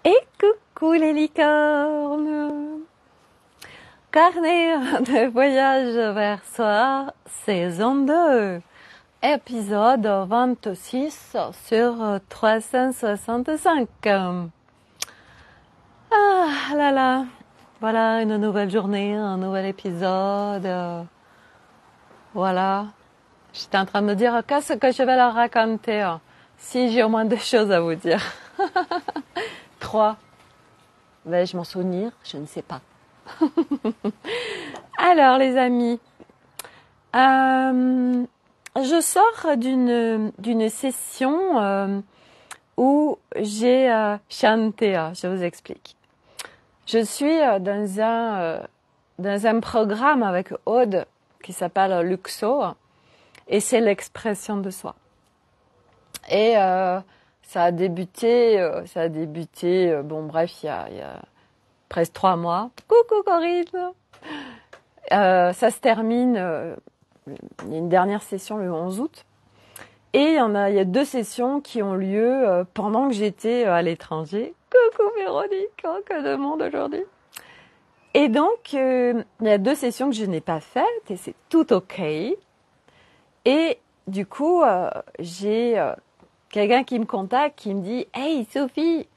Et coucou les licornes! Carnet de voyage vers soi, saison 2, épisode 26 sur 365. Ah là là, voilà une nouvelle journée, un nouvel épisode. Voilà, j'étais en train de me dire qu'est-ce que je vais leur raconter si j'ai au moins deux choses à vous dire. 3. Vais-je m'en souvenir? Je ne sais pas. Alors les amis, je sors d'une session où j'ai chanté. Je vous explique. Je suis dans un programme avec Aude qui s'appelle Luxo et c'est l'expression de soi. Et ça a débuté, bon bref, il y a presque 3 mois. Coucou Corinne. Ça se termine, il y a une dernière session le 11 août. Et il y a 2 sessions qui ont lieu pendant que j'étais à l'étranger. Coucou Véronique, oh, que de monde aujourd'hui. Et donc, il y a 2 sessions que je n'ai pas faites et c'est tout ok. Et du coup, j'ai quelqu'un qui me contacte, qui me dit « Hey Sophie,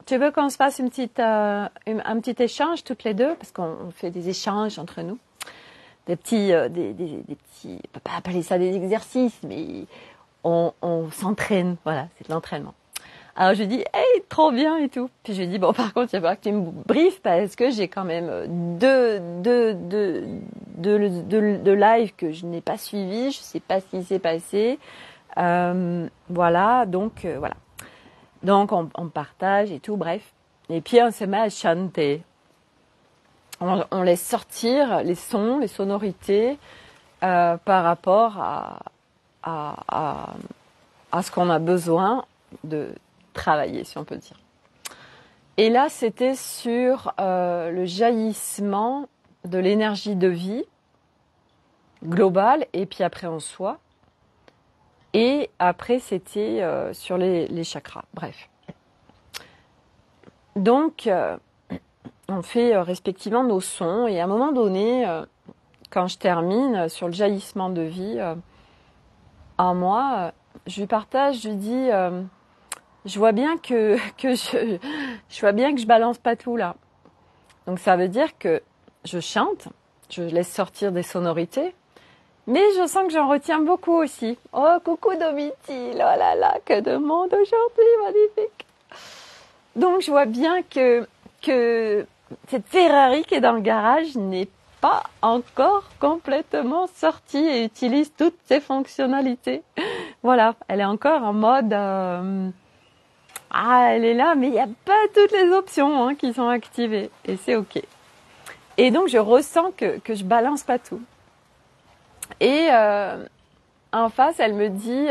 tu veux qu'on se fasse un petit échange toutes les deux ?» Parce qu'on fait des échanges entre nous. Des petits, on ne peut pas appeler ça des exercices, mais on s'entraîne. Voilà, c'est de l'entraînement. Alors je lui dis « Hey, trop bien et tout !» Puis je lui dis « Bon, par contre, il va falloir que tu me briefes parce que j'ai quand même deux lives que je n'ai pas suivis. Je ne sais pas ce qui s'est passé. » Voilà, donc voilà. Donc on partage et tout, bref. Et puis on se met à chanter. On laisse sortir les sons, les sonorités par rapport à ce qu'on a besoin de travailler, si on peut dire. Et là, c'était sur le jaillissement de l'énergie de vie globale et puis après en soi. Et après, c'était sur les chakras. Bref. Donc, on fait respectivement nos sons. Et à un moment donné, quand je termine sur le jaillissement de vie en moi, je lui partage, je lui dis, je vois bien que je balance pas tout là. Donc, ça veut dire que je chante, je laisse sortir des sonorités. Mais je sens que j'en retiens beaucoup aussi. Oh, coucou Domitil, oh là là, que de monde aujourd'hui, magnifique. Donc je vois bien que cette Ferrari qui est dans le garage n'est pas encore complètement sortie et utilise toutes ses fonctionnalités. Voilà, elle est encore en mode... elle est là, mais il n'y a pas toutes les options qui sont activées. Et c'est ok. Et donc je ressens que je balance pas tout. Et en face, elle me dit,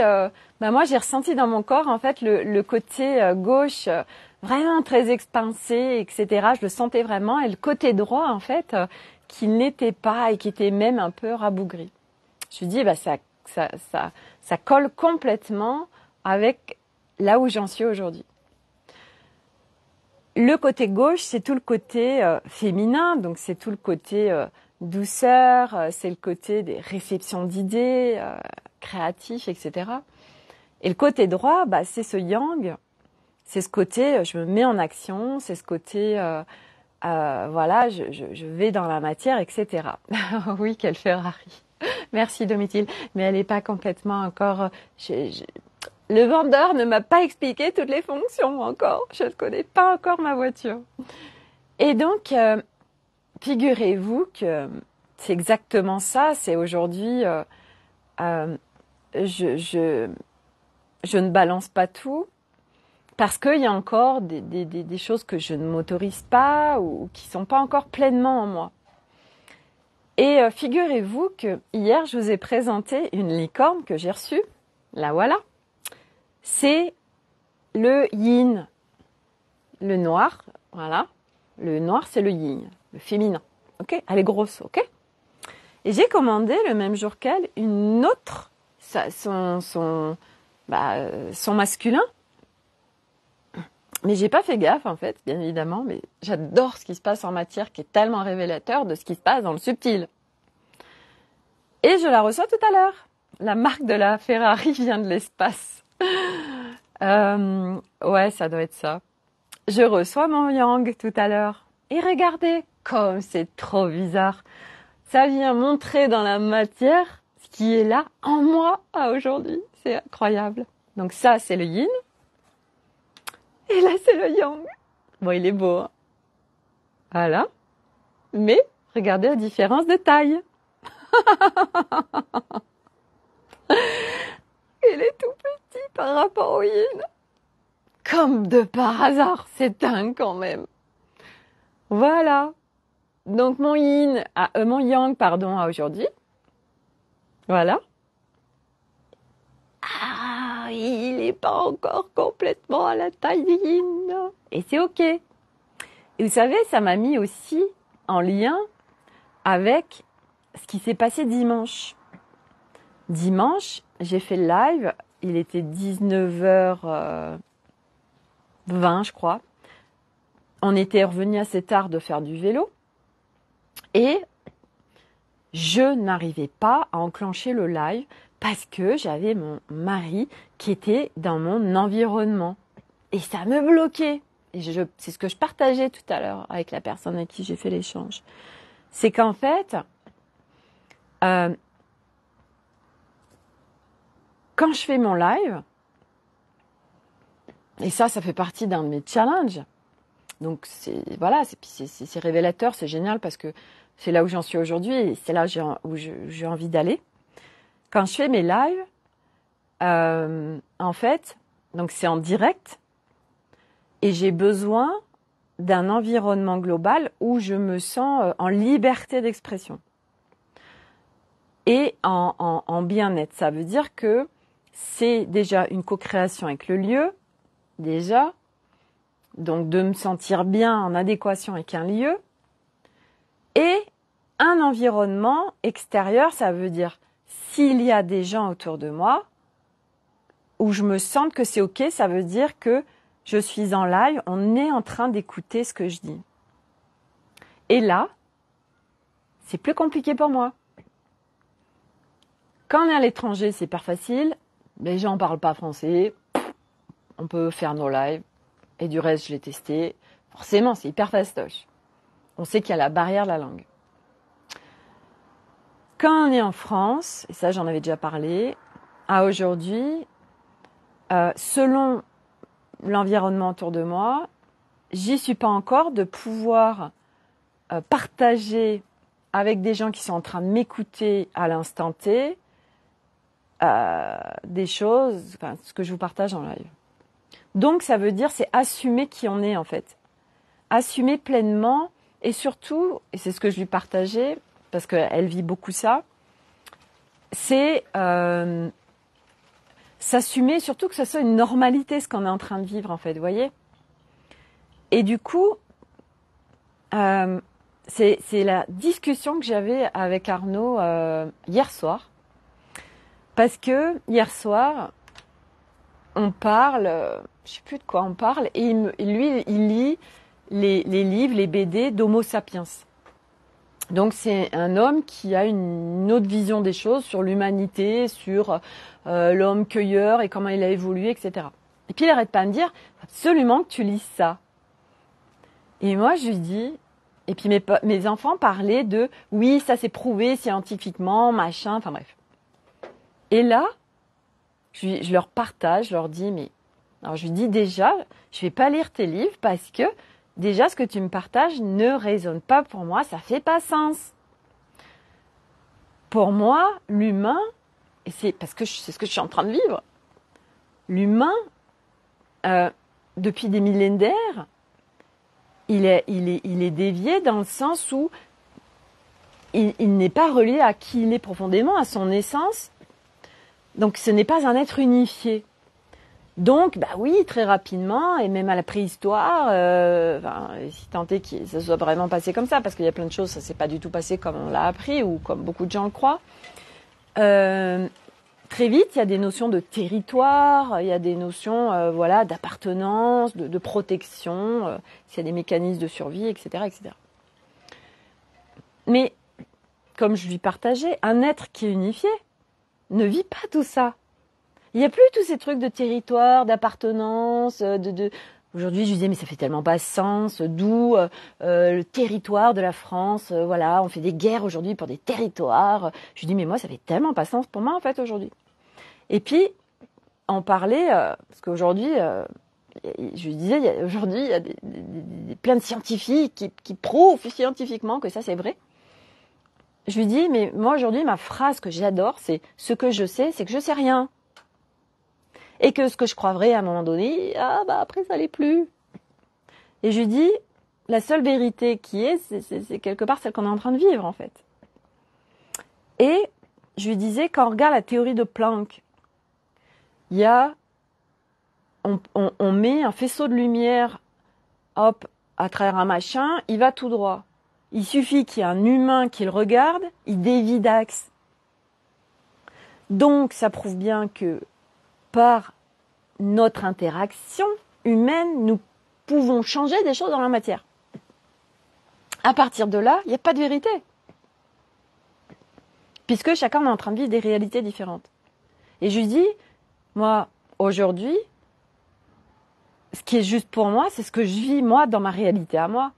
moi j'ai ressenti dans mon corps en fait le côté gauche vraiment très expansé, etc. Je le sentais vraiment, et le côté droit en fait qui n'était pas et qui était même un peu rabougri. Je lui dis, ça colle complètement avec là où j'en suis aujourd'hui. Le côté gauche, c'est tout le côté féminin, donc c'est tout le côté douceur, c'est le côté des réceptions d'idées, créatifs, etc. Et le côté droit, c'est ce yang, c'est ce côté je me mets en action, c'est ce côté voilà, je vais dans la matière, etc. Oui, quelle Ferrari. Merci Domitil, mais elle n'est pas complètement encore... Le vendeur ne m'a pas expliqué toutes les fonctions encore. Je ne connais pas encore ma voiture. Et donc, figurez-vous que c'est exactement ça. C'est aujourd'hui, je ne balance pas tout parce qu'il y a encore des choses que je ne m'autorise pas ou qui ne sont pas encore pleinement en moi. Et figurez-vous que hier, je vous ai présenté une licorne que j'ai reçue. La voilà. C'est le yin, le noir, voilà. Le noir, c'est le yin, le féminin. Ok, elle est grosse, ok. Et j'ai commandé le même jour qu'elle une autre, son masculin. Mais j'ai pas fait gaffe, en fait, bien évidemment, mais j'adore ce qui se passe en matière qui est tellement révélateur de ce qui se passe dans le subtil. Et je la reçois tout à l'heure. La marque de la Ferrari vient de l'espace. Ouais, ça doit être ça. Je reçois mon yang tout à l'heure. Et regardez, comme c'est trop bizarre. Ça vient montrer dans la matière ce qui est là en moi à aujourd'hui. C'est incroyable. Donc ça, c'est le yin. Et là, c'est le yang. Bon, il est beau, hein. Voilà. Mais regardez la différence de taille. Il est tout petit par rapport au yin. Comme de par hasard, c'est dingue quand même. Voilà. Donc mon mon yang, pardon, à aujourd'hui. Voilà. Ah, il n'est pas encore complètement à la taille du yin. Et c'est ok. Et vous savez, ça m'a mis aussi en lien avec ce qui s'est passé dimanche. Dimanche, j'ai fait le live. Il était 19h20, je crois. On était revenu assez tard de faire du vélo. Et je n'arrivais pas à enclencher le live parce que j'avais mon mari qui était dans mon environnement. Et ça me bloquait. Et c'est ce que je partageais tout à l'heure avec la personne avec qui j'ai fait l'échange. C'est qu'en fait, quand je fais mon live, et ça fait partie d'un de mes challenges. Donc c'est révélateur, c'est génial parce que c'est là où j'en suis aujourd'hui et c'est là où j'ai envie d'aller. Quand je fais mes lives, en fait, donc c'est en direct et j'ai besoin d'un environnement global où je me sens en liberté d'expression et en bien-être. Ça veut dire que c'est déjà une co-création avec le lieu, déjà. Donc de me sentir bien en adéquation avec un lieu. Et un environnement extérieur, ça veut dire s'il y a des gens autour de moi, où je me sens que c'est ok, ça veut dire que je suis en live, on est en train d'écouter ce que je dis. Et là, c'est plus compliqué pour moi. Quand on est à l'étranger, c'est hyper facile. Les gens ne parlent pas français. On peut faire nos lives. Et du reste, je l'ai testé. Forcément, c'est hyper fastoche. On sait qu'il y a la barrière de la langue. Quand on est en France, et ça j'en avais déjà parlé, à aujourd'hui, selon l'environnement autour de moi, j'y suis pas encore de pouvoir partager avec des gens qui sont en train de m'écouter à l'instant T des choses, enfin, ce que je vous partage en live. Donc ça veut dire c'est assumer qui on est en fait. Assumer pleinement et surtout, et c'est ce que je lui partageais, parce qu'elle vit beaucoup ça, c'est s'assumer, surtout que ça soit une normalité ce qu'on est en train de vivre en fait, vous voyez. Et du coup, c'est la discussion que j'avais avec Arnaud hier soir. Parce que hier soir, on parle, je sais plus de quoi on parle, et lui, il lit les livres, les BD d'Homo sapiens. Donc c'est un homme qui a une autre vision des choses sur l'humanité, sur l'homme cueilleur et comment il a évolué, etc. Et puis il n'arrête pas de me dire absolument que tu lis ça. Et moi je lui dis, et puis mes enfants parlaient de oui ça c'est prouvé scientifiquement, machin, enfin bref. Et là, je leur partage, je leur dis mais alors je lui dis déjà je vais pas lire tes livres parce que déjà, ce que tu me partages ne résonne pas pour moi, ça fait pas sens. Pour moi, l'humain, et c'est parce que c'est ce que je suis en train de vivre, l'humain, depuis des millénaires, il est dévié dans le sens où il n'est pas relié à qui il est profondément, à son essence. Donc, ce n'est pas un être unifié. Donc, bah oui, très rapidement, et même à la préhistoire, si tant est que ça soit vraiment passé comme ça, parce qu'il y a plein de choses, ça s'est pas du tout passé comme on l'a appris, ou comme beaucoup de gens le croient. très vite, il y a des notions de territoire, il y a des notions voilà, d'appartenance, de protection, s'il y a des mécanismes de survie, etc., etc. Mais, comme je lui partageais, un être qui est unifié ne vit pas tout ça. Il n'y a plus tous ces trucs de territoire, d'appartenance, Aujourd'hui, je lui disais, mais ça fait tellement pas sens, d'où le territoire de la France, voilà, on fait des guerres aujourd'hui pour des territoires. Je lui dis, mais moi, ça fait tellement pas sens pour moi, en fait, aujourd'hui. Et puis, on parlait, parce qu'aujourd'hui, je lui disais, aujourd'hui, il y a plein de scientifiques qui prouvent scientifiquement que ça, c'est vrai. Je lui dis, mais moi, aujourd'hui, ma phrase que j'adore, c'est « ce que je sais, c'est que je sais rien ». Et que ce que je crois vrai à un moment donné, après ça l'est plus. Et je lui dis, la seule vérité qui est, c'est quelque part celle qu'on est en train de vivre en fait. Et je lui disais, quand on regarde la théorie de Planck, il y a, on met un faisceau de lumière, hop, à travers un machin, il va tout droit. Il suffit qu'il y ait un humain qui le regarde, il dévie d'axe. Donc ça prouve bien que par notre interaction humaine, nous pouvons changer des choses dans la matière. À partir de là, il n'y a pas de vérité. Puisque chacun est en train de vivre des réalités différentes. Et je lui dis, moi, aujourd'hui, ce qui est juste pour moi, c'est ce que je vis, moi, dans ma réalité à moi.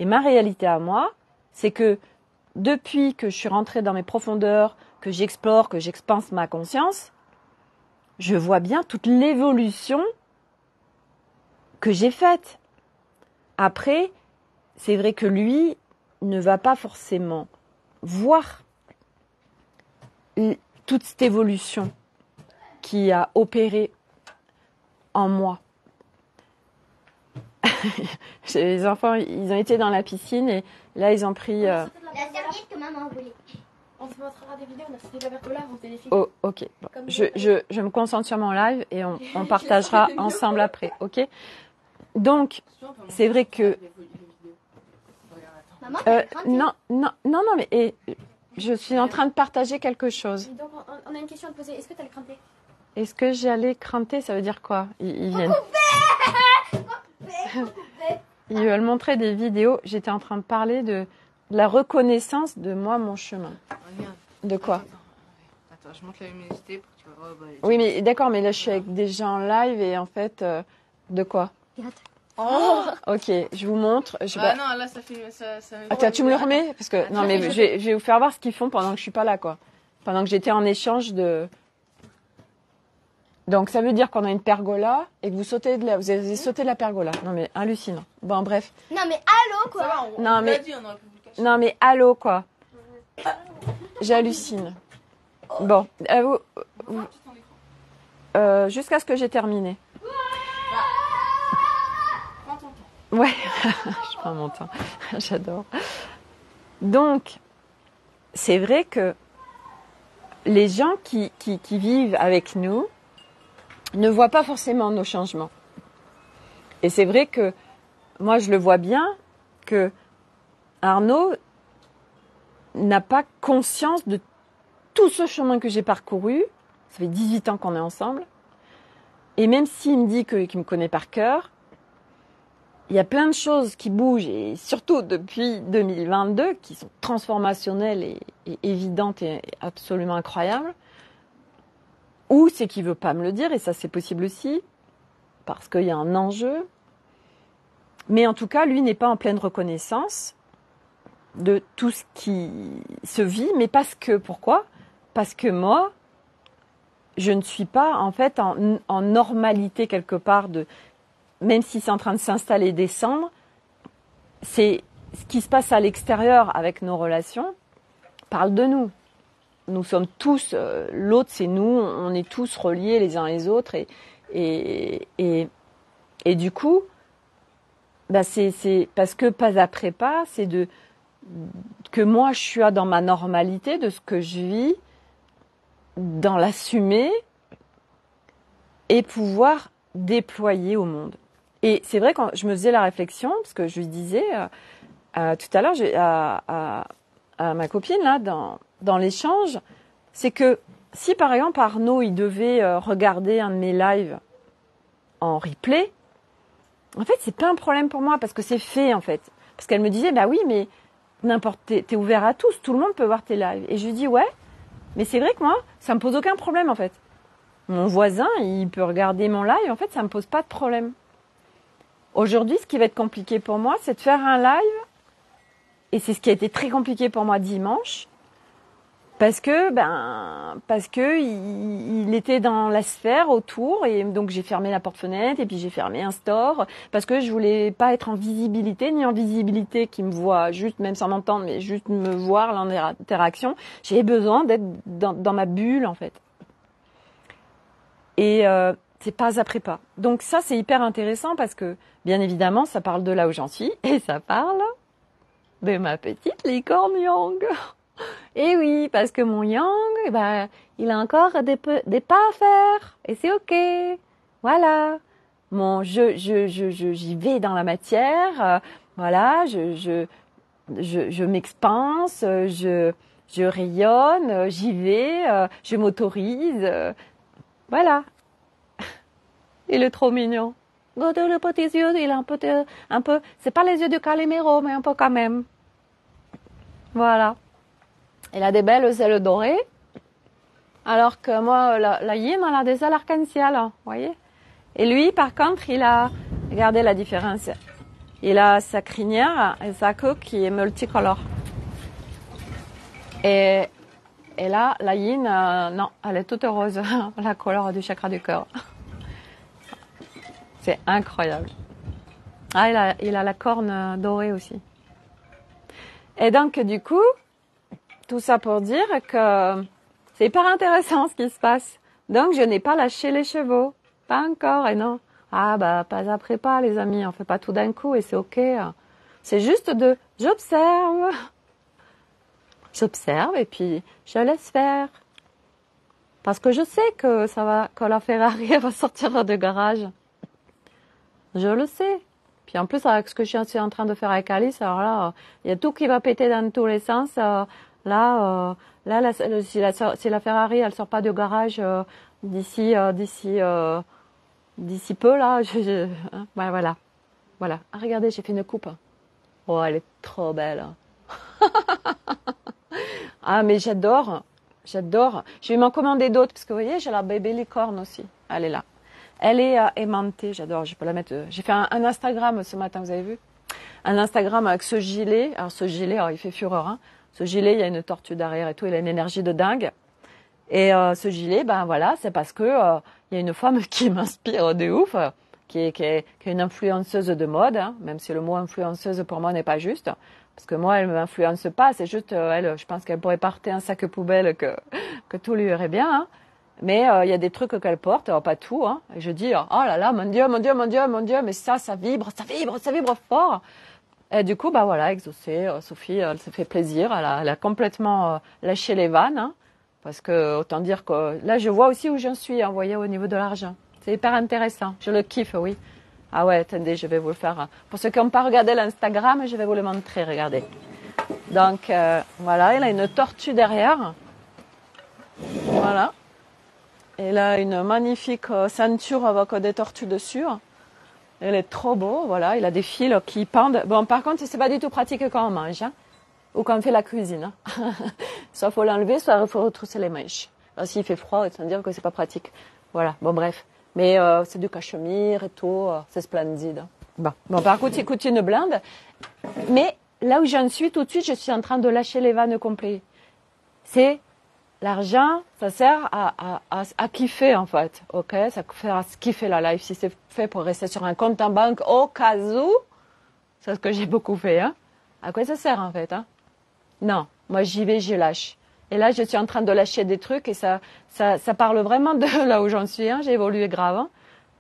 Et ma réalité à moi, c'est que depuis que je suis rentrée dans mes profondeurs, que j'explore, que j'expanse ma conscience, je vois bien toute l'évolution que j'ai faite. Après, c'est vrai que lui ne va pas forcément voir toute cette évolution qui a opéré en moi. Les enfants, ils ont été dans la piscine et là, ils ont pris... La serviette que maman a volée. On se montrera des vidéos, on a sauté de la pergola, on fait des films. Oh, ok. Bon. Je me concentre sur mon live et on partagera ensemble après, ok? Donc, c'est vrai que... Maman, non, mais je suis en train de partager quelque chose. donc, on a une question à te poser. Est-ce que tu as le crinté? Est-ce que j'allais crinter? Ça veut dire quoi? Ils viennent... Ils veulent montrer des vidéos. J'étais en train de parler de la reconnaissance de moi, mon chemin. Regarde. De quoi? Attends, je monte la luminosité pour que tu vois. Oui, mais d'accord, mais là, je suis avec des gens en live et en fait, de quoi? Oh, Ok, je vous montre. Non, là, ça fait... Ça Attends, tu me le remets? Parce que, non, mais je vais vous faire voir ce qu'ils font pendant que je suis pas là, quoi. Pendant que j'étais en échange de... Donc, ça veut dire qu'on a une pergola et que vous avez sauté de la pergola. Non, mais hallucinant. Bon, bref. non, mais allô, quoi. Ça va, on Non, l'a mais- dit, on aurait pu vous le cacher. Non, mais allô, quoi. J'hallucine. Bon, jusqu'à ce que j'ai terminé. Prends ton temps. Ouais, je prends mon temps. J'adore. Donc, c'est vrai que les gens qui vivent avec nous ne voient pas forcément nos changements. Et c'est vrai que moi, je le vois bien que Arnaud n'a pas conscience de tout ce chemin que j'ai parcouru. Ça fait 18 ans qu'on est ensemble. Et même s'il me dit qu'il me connaît par cœur, il y a plein de choses qui bougent, et surtout depuis 2022, qui sont transformationnelles et évidentes et absolument incroyables. Ou c'est qu'il ne veut pas me le dire, et ça c'est possible aussi, parce qu'il y a un enjeu. Mais en tout cas, lui n'est pas en pleine reconnaissance de tout ce qui se vit, mais parce que, pourquoi? Parce que moi, je ne suis pas en fait en normalité quelque part de... Même si c'est en train de s'installer et descendre, c'est ce qui se passe à l'extérieur avec nos relations parle de nous. Nous sommes tous, l'autre c'est nous, on est tous reliés les uns les autres et du coup, c'est parce que pas après pas, c'est que moi je suis dans ma normalité de ce que je vis, dans l'assumer et pouvoir déployer au monde. Et c'est vrai quand je me faisais la réflexion, parce que je lui disais tout à l'heure à ma copine là dans l'échange, c'est que si par exemple Arnaud, il devait regarder un de mes lives en replay, en fait, c'est pas un problème pour moi parce que c'est fait, en fait. Parce qu'elle me disait, bah oui, mais t'es ouvert à tous, tout le monde peut voir tes lives. Et je lui dis, ouais, mais c'est vrai que moi, ça me pose aucun problème, en fait. Mon voisin, il peut regarder mon live, en fait, ça me pose pas de problème. Aujourd'hui, ce qui va être compliqué pour moi, c'est de faire un live, et c'est ce qui a été très compliqué pour moi dimanche, parce que il était dans la sphère autour, et donc j'ai fermé la porte-fenêtre, et puis j'ai fermé un store, parce que je voulais pas être en visibilité, ni en visibilité qui me voit juste, même sans m'entendre, mais juste me voir l'interaction. J'ai besoin d'être dans ma bulle, en fait. Et c'est pas après pas. Donc ça, c'est hyper intéressant parce que, bien évidemment, ça parle de là où j'en suis, et ça parle de ma petite licorne Yang. Et oui, parce que mon Yang, eh ben, il a encore des pas à faire. Et c'est ok. Voilà. J'y vais dans la matière. Voilà, je m'expanse, je rayonne, j'y vais, je m'autorise. Voilà. Il est trop mignon. Regardez le petit yeux, il a un peu, c'est pas les yeux de Calimero, mais un peu quand même. Voilà. Il a des belles ailes dorées. Alors que moi, la hyène, elle a des ailes arc-en-ciel, vous voyez. Et lui, par contre, regardez la différence. Il a sa crinière et sa queue qui est multicolore. Et là, la hyène, non, elle est toute rose, la couleur du chakra du cœur. C'est incroyable. Ah, il a la corne dorée aussi. Et donc, du coup, tout ça pour dire que c'est hyper intéressant ce qui se passe. Donc, je n'ai pas lâché les chevaux. Pas encore, et non. Ah, bah, pas après pas, les amis. On fait pas tout d'un coup et c'est ok. C'est juste j'observe. J'observe et puis je laisse faire. Parce que je sais que que la Ferrari elle va sortir de garage. Je le sais. Puis en plus, avec ce que je suis en train de faire avec Alice, alors là, il y a tout qui va péter dans tous les sens. Si la Ferrari, elle sort pas de garage d'ici peu, là, ouais, voilà. Voilà. Ah, regardez, j'ai fait une coupe. Oh, elle est trop belle. Ah, mais j'adore. J'adore. Je vais m'en commander d'autres, parce que vous voyez, j'ai la bébé licorne aussi. Elle est là. Elle est aimantée, j'adore, je peux la mettre. J'ai fait un Instagram ce matin, vous avez vu? Un Instagram avec ce gilet. Alors ce gilet, alors, il fait fureur, hein. Ce gilet, il y a une tortue derrière et tout, il a une énergie de dingue. Et ce gilet, ben voilà, c'est parce que il y a une femme qui m'inspire de ouf, qui est une influenceuse de mode, hein, même si le mot influenceuse pour moi n'est pas juste. Parce que moi, elle ne m'influence pas, c'est juste, elle, je pense qu'elle pourrait porter un sac poubelle que tout lui irait bien, hein. Mais il y a des trucs qu'elle porte, pas tout, hein. Et je dis, oh là là, mon Dieu, mon Dieu, mon Dieu, mon Dieu, mais ça vibre fort. Et du coup, bah voilà, exaucée, Sophie, elle se fait plaisir, elle a complètement lâché les vannes, hein, parce que autant dire que là, je vois aussi où j'en suis, hein, vous voyez, au niveau de l'argent. C'est hyper intéressant, je le kiffe, oui. Ah ouais, attendez, je vais vous le faire. Hein. Pour ceux qui n'ont pas regardé l'Instagram, je vais vous le montrer, regardez. Donc, voilà, il a une tortue derrière. Voilà. Elle a une magnifique ceinture avec des tortues dessus. Elle est trop beau, voilà. Il a des fils qui pendent. Bon, par contre, c'est pas du tout pratique quand on mange, hein, ou quand on fait la cuisine. Hein. Soit faut l'enlever, soit il faut retrousser les manches. S'il fait froid, ça veut dire que c'est pas pratique. Voilà. Bon, bref. Mais c'est du cachemire et tout. C'est splendide. Bon, par contre, écoute, une blinde. Mais là où j'en suis tout de suite, je suis en train de lâcher les vannes complets. C'est l'argent, ça sert à kiffer, en fait. Ok, ça sert à kiffer la life. Si c'est fait pour rester sur un compte en banque au cas où, c'est ce que j'ai beaucoup fait, hein. À quoi ça sert, en fait, hein? Non, moi j'y vais, je lâche. Et là, je suis en train de lâcher des trucs et ça parle vraiment de là où j'en suis, hein. J'ai évolué grave, hein.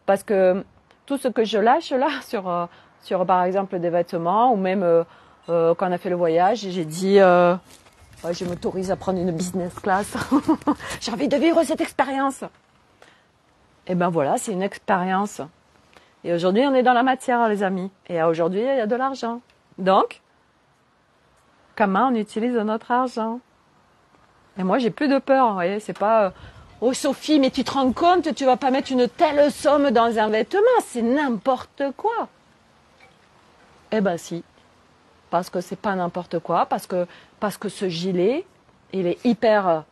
Parce que tout ce que je lâche là sur par exemple des vêtements ou même quand on a fait le voyage, j'ai dit ouais, je m'autorise à prendre une business class. J'ai envie de vivre cette expérience. Et ben voilà, c'est une expérience. Et aujourd'hui, on est dans la matière, les amis. Et aujourd'hui, il y a de l'argent. Donc, comment on utilise notre argent? Et moi, j'ai plus de peur, vous voyez, c'est pas oh Sophie, mais tu te rends compte, tu vas pas mettre une telle somme dans un vêtement, c'est n'importe quoi. Eh ben si, parce que c'est pas n'importe quoi, parce que ce gilet, il est hyper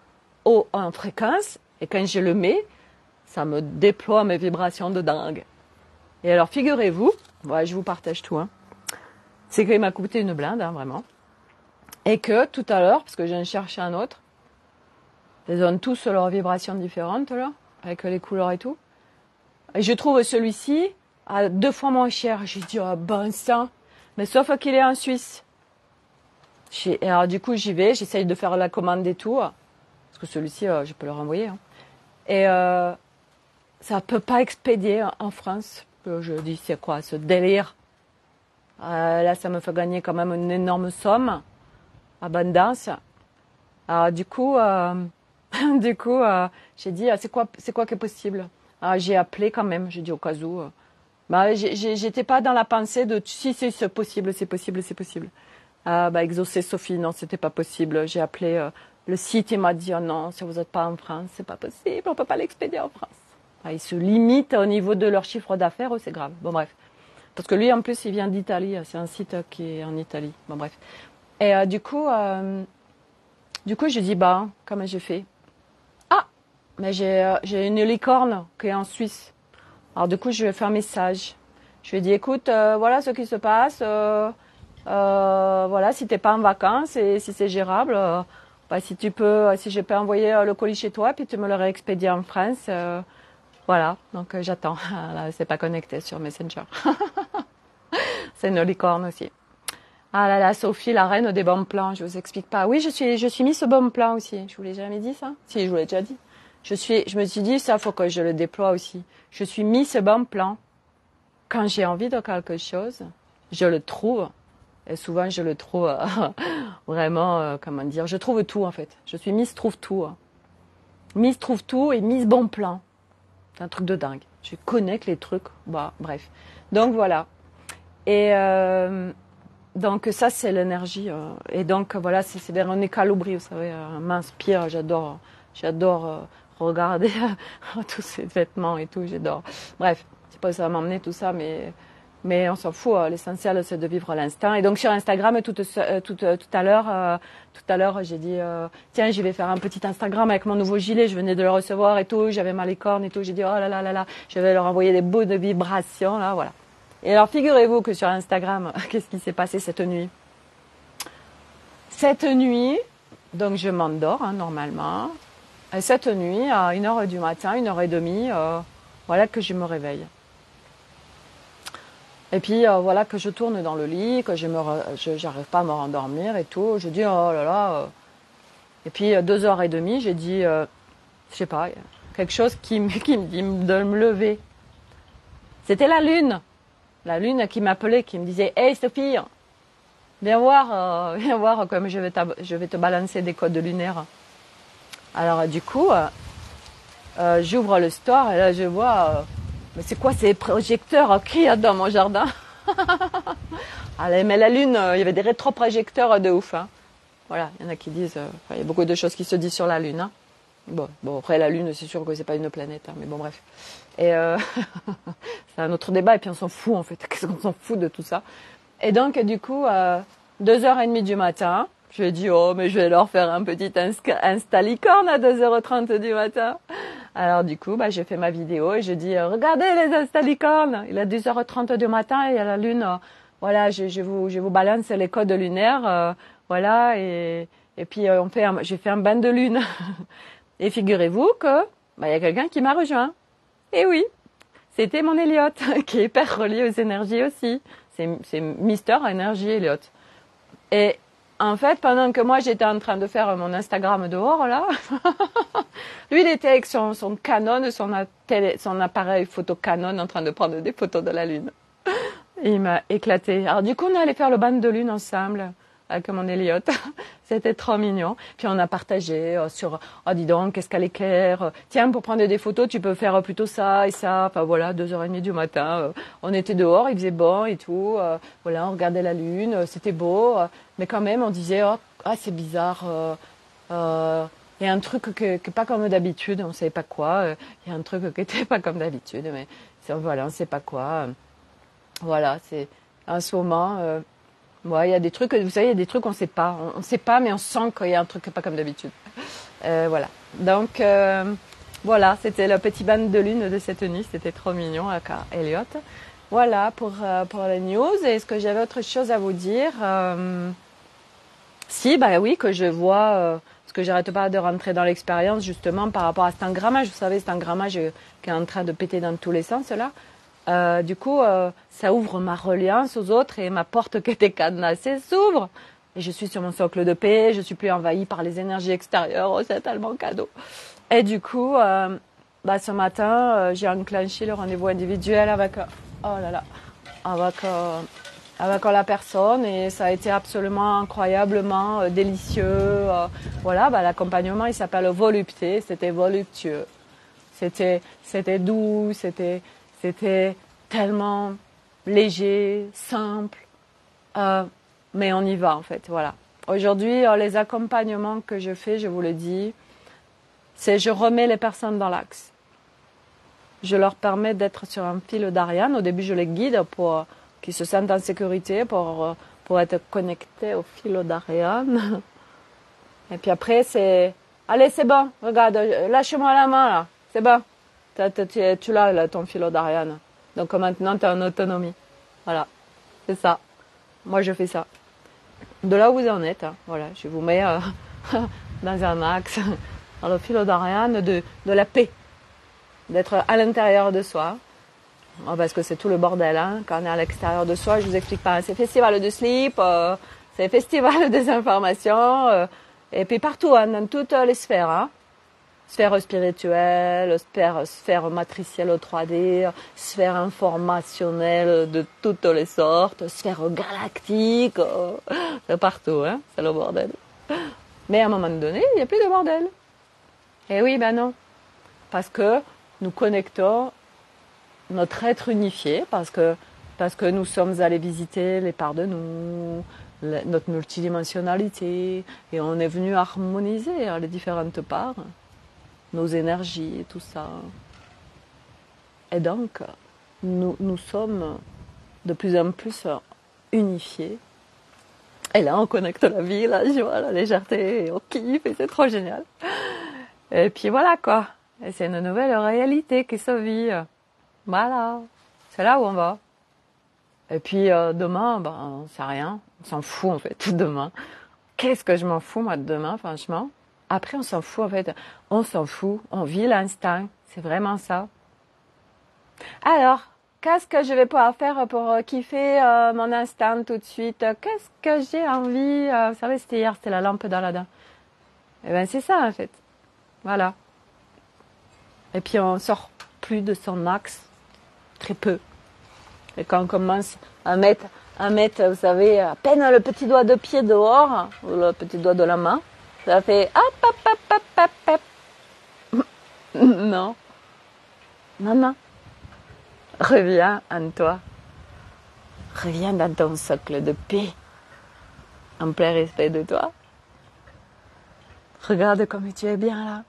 haut en fréquence, et quand je le mets, ça me déploie mes vibrations de dingue. Et alors, figurez-vous, je vous partage tout, hein, c'est qu'il m'a coûté une blinde, hein, vraiment, et que tout à l'heure, parce que je viens de chercher un autre, ils ont tous leurs vibrations différentes, là, avec les couleurs et tout, et je trouve celui-ci à 2 fois moins cher. J'ai dit, oh bon sang, mais sauf qu'il est en Suisse. Et alors du coup, j'y vais, j'essaye de faire la commande et tout, parce que celui-ci, je peux le renvoyer, hein. Et ça peut pas expédier en France. Je dis, c'est quoi ce délire? Là, ça me fait gagner quand même une énorme somme, abondance. Alors du coup, j'ai dit, c'est quoi qui est possible? Alors, j'ai appelé quand même, j'ai dit au cas où. J'étais pas dans la pensée de si c'est possible, c'est possible, c'est possible. Exaucer Sophie, non, c'était pas possible. J'ai appelé le site, il m'a dit, oh non, si vous n'êtes pas en France, c'est pas possible, on peut pas l'expédier en France. Ils se limitent au niveau de leur chiffre d'affaires, c'est grave. Bon, bref. Parce que lui, en plus, il vient d'Italie. C'est un site qui est en Italie. Bon, bref. Et du coup, je dis, comment j'ai fait? Ah, mais j'ai une licorne qui est en Suisse. Alors, du coup, je lui ai fait un message. Je lui ai dit, écoute, voilà ce qui se passe. Voilà, si t'es pas en vacances et si c'est gérable, si je peux envoyer le colis chez toi, puis tu me le réexpédies en France. Voilà, donc j'attends. Là, c'est pas connecté sur Messenger. C'est une licorne aussi. Ah là là, Sophie, la reine des bons plans, je vous explique pas. Oui, je suis Miss Bon Plan aussi. Je vous l'ai jamais dit ça? Si, je vous l'ai déjà dit. Je me suis dit, ça, faut que je le déploie aussi. Je suis Miss Bon Plan. Quand j'ai envie de quelque chose, je le trouve. Et souvent, je le trouve vraiment, comment dire, je trouve tout en fait. Je suis Miss Trouve Tout. Miss Trouve Tout et Miss Bon Plan. C'est un truc de dingue. Je connecte les trucs. Bref. Donc voilà. Et donc ça, c'est l'énergie. Et donc voilà, c'est Véronica Loubry, vous savez, m'inspire. J'adore regarder tous ces vêtements et tout. J'adore. Bref, c'est pas ça va m'emmener tout ça, mais on s'en fout. L'essentiel, c'est de vivre l'instant. Et donc sur Instagram, tout à l'heure, j'ai dit tiens, je vais faire un petit Instagram avec mon nouveau gilet. Je venais de le recevoir et tout. J'avais ma licorne et tout. J'ai dit oh là là là là, je vais leur envoyer des bouts de vibrations là, voilà. Et alors figurez-vous que sur Instagram, qu'est-ce qui s'est passé cette nuit? Cette nuit, donc je m'endors normalement. Et cette nuit, à 1h du matin, 1h30, voilà que je me réveille. Et puis voilà que je tourne dans le lit, que j'arrive pas à me rendormir et tout. Je dis oh là là. Et puis 2h30, j'ai dit, je sais pas, quelque chose qui me dit de me lever. C'était la lune qui m'appelait, qui me disait hey Sophie, viens voir comme je vais te balancer des codes lunaires. Alors du coup, j'ouvre le store et là je vois. Mais c'est quoi ces projecteurs qu'il y a dans mon jardin? Allez, mais la lune, il y avait des rétroprojecteurs de ouf. Hein. Voilà, il y en a qui disent... il y a beaucoup de choses qui se disent sur la lune. Hein. Bon, après la lune, c'est sûr que c'est pas une planète. Hein, mais bon, bref. Et c'est un autre débat. Et puis on s'en fout, en fait. Qu'est-ce qu'on s'en fout de tout ça? Et donc, du coup, 2h30 du matin, je lui ai dit, oh, mais je vais leur faire un petit Insta licorne à 2h30 du matin. Alors du coup, j'ai fait ma vidéo et je dis regardez les Instalicornes, il est 2h30 du matin et il y a la lune. Voilà, je vous balance les codes lunaires, voilà et puis j'ai fait un bain de lune. Et figurez-vous que il y a quelqu'un qui m'a rejoint. Et oui, c'était mon Elliot qui est hyper relié aux énergies aussi. C'est Mister Énergie Elliot. Et en fait, pendant que moi j'étais en train de faire mon Instagram dehors là, lui il était avec son Canon, son appareil photo Canon en train de prendre des photos de la lune. Et il m'a éclaté. Alors du coup on est allé faire le bain de lune ensemble avec mon Elliot. C'était trop mignon. Puis on a partagé sur dis donc qu'est-ce qu'elle est claire. Tiens, pour prendre des photos tu peux faire plutôt ça et ça. Enfin voilà, 2h30 du matin. On était dehors, il faisait bon et tout. Voilà, on regardait la lune, c'était beau. Mais quand même on disait c'est bizarre. il y a un truc qui est pas comme d'habitude, on ne sait pas quoi. Il y a un truc qui n'était pas comme d'habitude, mais voilà, on ne sait pas quoi. Voilà, c'est en ce moment, ouais, il y a des trucs, vous savez, il y a des trucs qu'on ne sait pas. On ne sait pas, mais on sent qu'il y a un truc qui n'est pas comme d'habitude. Voilà. Donc, voilà, c'était le petit band de lune de cette nuit. C'était trop mignon avec Elliot. Voilà pour les news. Est-ce que j'avais autre chose à vous dire Si, bah oui, que je vois, parce que j'arrête pas de rentrer dans l'expérience justement par rapport à cet engrammage. Vous savez, cet engrammage qui est en train de péter dans tous les sens là. Du coup, ça ouvre ma reliance aux autres et ma porte qui était cadenassée s'ouvre. Et je suis sur mon socle de paix, je suis plus envahie par les énergies extérieures. Oh, c'est tellement cadeau. Et du coup, bah, ce matin, j'ai enclenché le rendez-vous individuel avec, oh là là, avec la personne et ça a été absolument incroyablement délicieux. Voilà, bah, l'accompagnement, il s'appelle volupté, c'était voluptueux. C'était doux, c'était tellement léger, simple. Mais on y va en fait, voilà. Aujourd'hui, les accompagnements que je fais, je vous le dis, c'est je remets les personnes dans l'axe. Je leur permets d'être sur un fil d'Ariane. Au début, je les guide pour qu'ils se sentent en sécurité, pour être connectés au fil d'Ariane. Et puis après, c'est... Allez, c'est bon, regarde, lâche-moi la main là, c'est bon. Tu l'as là, ton fil d'Ariane. Donc maintenant, tu es en autonomie. Voilà, c'est ça. Moi, je fais ça. De là où vous en êtes, hein, voilà, je vous mets dans un axe, dans le fil d'Ariane de la paix, d'être à l'intérieur de soi, parce que c'est tout le bordel, hein, quand on est à l'extérieur de soi, je vous explique pas, c'est festival de slip, c'est festival des informations, et puis partout, hein, dans toutes les sphères, hein. Sphère spirituelle, sphère matricielle 3D, sphère informationnelle de toutes les sortes, sphère galactique, c'est partout, hein, c'est le bordel. Mais à un moment donné, il n'y a plus de bordel. Et oui, ben non. Parce que nous connectons notre être unifié, parce que nous sommes allés visiter les parts de nous, notre multidimensionnalité, et on est venu harmoniser les différentes parts. Nos énergies et tout ça. Et donc, nous sommes de plus en plus unifiés. Et là, on connecte la vie, la joie, la légèreté, on kiffe et c'est trop génial. Et puis voilà quoi. Et c'est une nouvelle réalité qui se vit. Voilà. C'est là où on va. Et puis demain, ben, on sait rien. On s'en fout en fait, demain. Qu'est-ce que je m'en fous moi de demain, franchement. Après, on s'en fout, en fait. On s'en fout. On vit l'instinct. C'est vraiment ça. Alors, qu'est-ce que je vais pouvoir faire pour kiffer mon instinct tout de suite? Qu'est-ce que j'ai envie? Vous savez, c'était hier, c'était la lampe d'Aladin. Eh bien, c'est ça, en fait. Voilà. Et puis, on sort plus de son axe. Très peu. Et quand on commence à mettre, vous savez, à peine le petit doigt de pied dehors, ou le petit doigt de la main, ça fait hop, hop, hop, hop, hop, hop. Non. Non. Reviens en toi. Reviens dans ton socle de paix. En plein respect de toi. Regarde comme tu es bien là.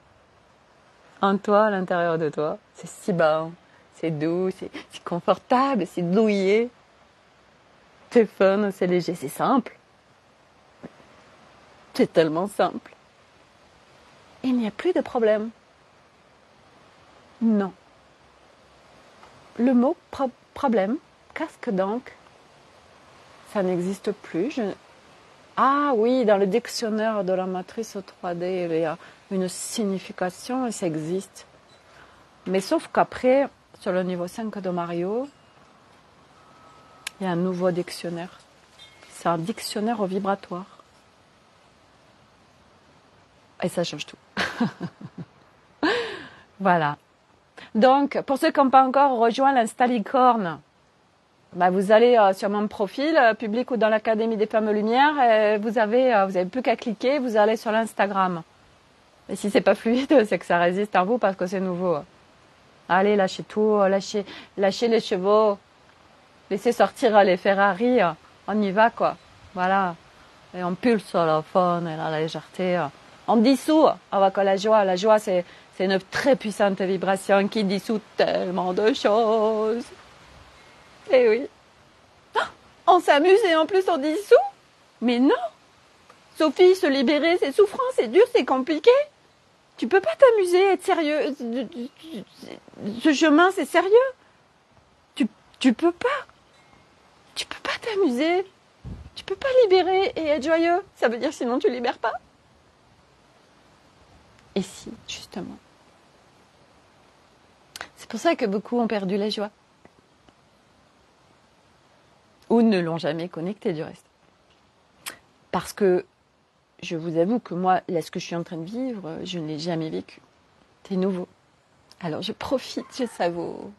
En toi, à l'intérieur de toi. C'est si bon. C'est doux, c'est confortable, c'est douillet. C'est fun, c'est léger, c'est simple. C'est tellement simple. Il n'y a plus de problème. Non. Le mot problème, qu'est-ce que donc? Ça n'existe plus. Ah oui, dans le dictionnaire de la matrice 3D, il y a une signification et ça existe. Mais sauf qu'après, sur le niveau 5 de Mario, il y a un nouveau dictionnaire. C'est un dictionnaire au vibratoire. Et ça change tout. Voilà. Donc, pour ceux qui n'ont pas encore rejoint l'Instalicorne, bah vous allez sur mon profil public ou dans l'Académie des Femmes Lumière, et vous avez plus qu'à cliquer, vous allez sur l'Instagram. Et si c'est pas fluide, c'est que ça résiste en vous parce que c'est nouveau. Allez, lâchez tout, lâchez les chevaux, laissez sortir les Ferrari, on y va quoi. Voilà. Et on pulse la faune et la légèreté. On dissout avec la joie. La joie, c'est une très puissante vibration qui dissout tellement de choses. Eh oui. On s'amuse et en plus on dissout? Mais non! Sophie, se libérer, c'est souffrant, c'est dur, c'est compliqué. Tu peux pas t'amuser, être sérieux. Ce chemin, c'est sérieux. Tu peux pas. Tu peux pas t'amuser. Tu peux pas libérer et être joyeux. Ça veut dire sinon tu libères pas. Et si, justement. C'est pour ça que beaucoup ont perdu la joie. Ou ne l'ont jamais connecté du reste. Parce que je vous avoue que moi, là, ce que je suis en train de vivre, je ne l'ai jamais vécu. C'est nouveau. Alors je profite, je savoure.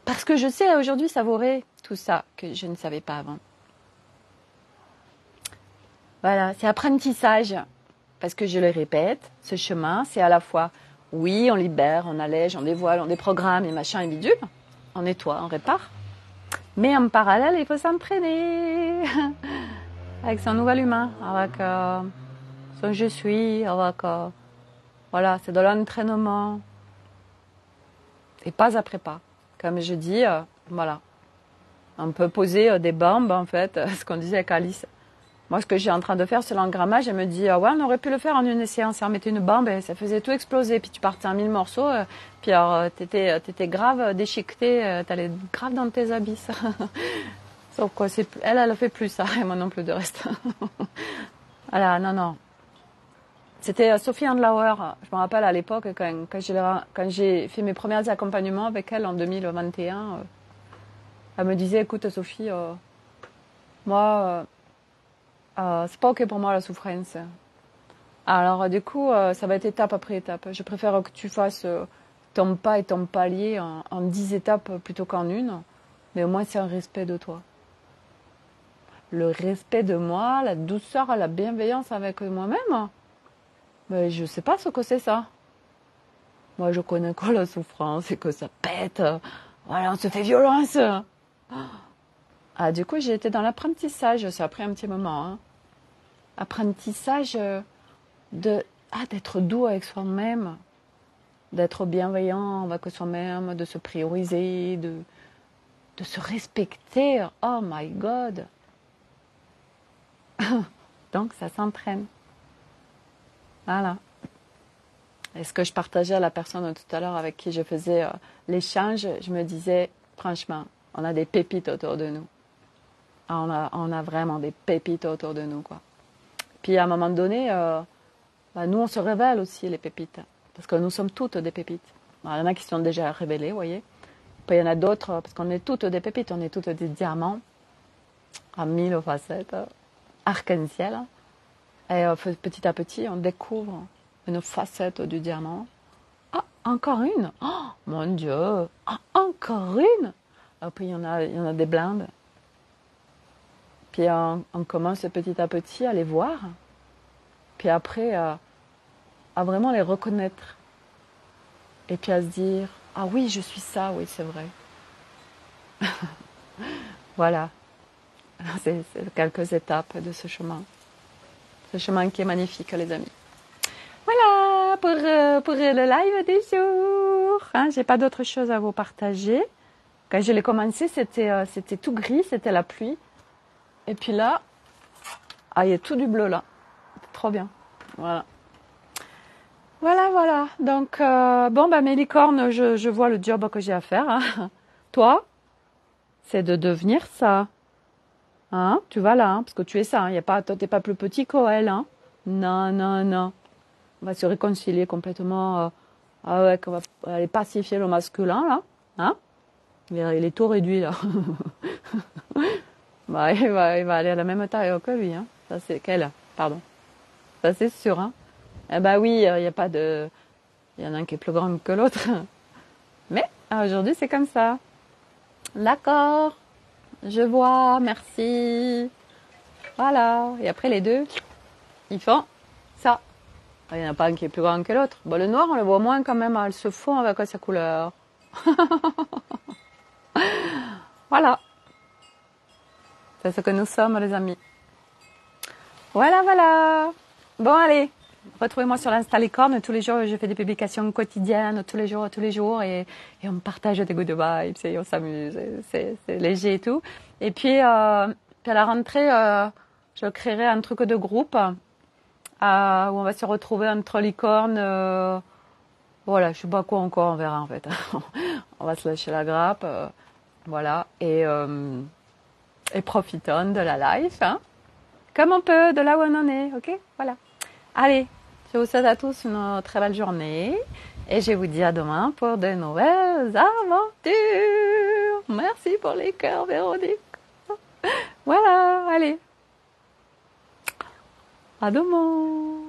Parce que je sais aujourd'hui savourer tout ça que je ne savais pas avant. Voilà, c'est apprentissage. Parce que je le répète, ce chemin, c'est à la fois, oui, on libère, on allège, on dévoile, on déprogramme et machin et bidule. On nettoie, on répare. Mais en parallèle, il faut s'entraîner. Avec son nouvel humain, avec son je suis, avec... voilà, c'est de l'entraînement. Et pas après pas. Comme je dis, voilà. On peut poser des bombes, en fait, ce qu'on disait avec Alice. Moi, ce que j'ai en train de faire, c'est l'engrammage. Elle me dit, ouais, on aurait pu le faire en une séance. Et on mettait une bombe et ça faisait tout exploser. Puis tu partais en 1000 morceaux. Puis alors, t'étais grave déchiquetée. T'allais grave dans tes abysses. Sauf quoi, elle fait plus ça. Et moi non plus de reste. Voilà, non. C'était Sophie Andlauer. Je me rappelle à l'époque, quand j'ai fait mes premiers accompagnements avec elle en 2021, elle me disait, écoute Sophie, moi... c'est pas ok pour moi la souffrance. Alors du coup, ça va être étape après étape. Je préfère que tu fasses ton pas et ton palier en 10 étapes plutôt qu'en une. Mais au moins c'est un respect de toi. Le respect de moi, la douceur, la bienveillance avec moi-même. Mais je sais pas ce que c'est ça. Moi je connais quoi la souffrance et que ça pète. Voilà, on se fait violence. Ah, du coup, j'ai été dans l'apprentissage, ça a pris un petit moment. Hein. Apprentissage d'être doux avec soi-même, d'être bienveillant avec soi-même, de se prioriser, de se respecter. Oh my God! Donc, ça s'entraîne. Voilà. Et ce que je partageais à la personne tout à l'heure avec qui je faisais l'échange, je me disais, franchement, on a des pépites autour de nous. On a vraiment des pépites autour de nous, quoi. Puis à un moment donné, nous on se révèle aussi les pépites, parce que nous sommes toutes des pépites. Alors, il y en a qui sont déjà révélées, vous voyez. Puis il y en a d'autres, parce qu'on est toutes des pépites, on est toutes des diamants, à 1000 facettes, arc-en-ciel. Et petit à petit, on découvre une facette du diamant. Ah, encore une! Oh, mon Dieu! Ah, encore une! Et puis il y en a des blindes. Puis on commence petit à petit à les voir. Puis après, à vraiment les reconnaître. Et puis à se dire, ah oui, je suis ça, oui, c'est vrai. Voilà. C'est quelques étapes de ce chemin. Ce chemin qui est magnifique, les amis. Voilà pour le live des jours. Hein, j'ai pas d'autre chose à vous partager. Quand je l'ai commencé, c'était tout gris, c'était la pluie. Et puis là, il y a tout du bleu là. C'est trop bien. Voilà. Voilà. Donc, mes licornes, je vois le job que j'ai à faire. Hein. Toi, c'est de devenir ça. Hein, tu vas là, hein, parce que tu es ça. Hein. Toi, t'es pas plus petit qu'elle. Hein. Non. On va se réconcilier complètement. On va aller pacifier le masculin, là. Hein. Il est tout réduit, là. Il va aller à la même taille que lui. Hein. Ça, c'est qu'elle. Pardon. Ça, c'est sûr. Hein. Oui, il n'y a pas de... Il y en a un qui est plus grand que l'autre. Mais aujourd'hui, c'est comme ça. D'accord. Je vois. Merci. Voilà. Et après, les deux, ils font ça. Il n'y en a pas un qui est plus grand que l'autre. Bon, le noir, on le voit moins quand même. Elle se fond avec sa couleur. Voilà. C'est ce que nous sommes, les amis. Voilà. Bon, allez. retrouvez-moi sur l'Insta Licorne. Tous les jours, je fais des publications quotidiennes, tous les jours, et on partage des good vibes, et on s'amuse, c'est léger et tout. Et puis à la rentrée, je créerai un truc de groupe où on va se retrouver entre licornes. Voilà, je sais pas quoi encore, on verra en fait. On va se lâcher la grappe, voilà, et profitons de la life, hein, comme on peut, de là où on en est, ok, voilà. Allez, je vous souhaite à tous une très belle journée et je vous dis à demain pour de nouvelles aventures. Merci pour les cœurs, Véronique. Voilà, allez, à demain.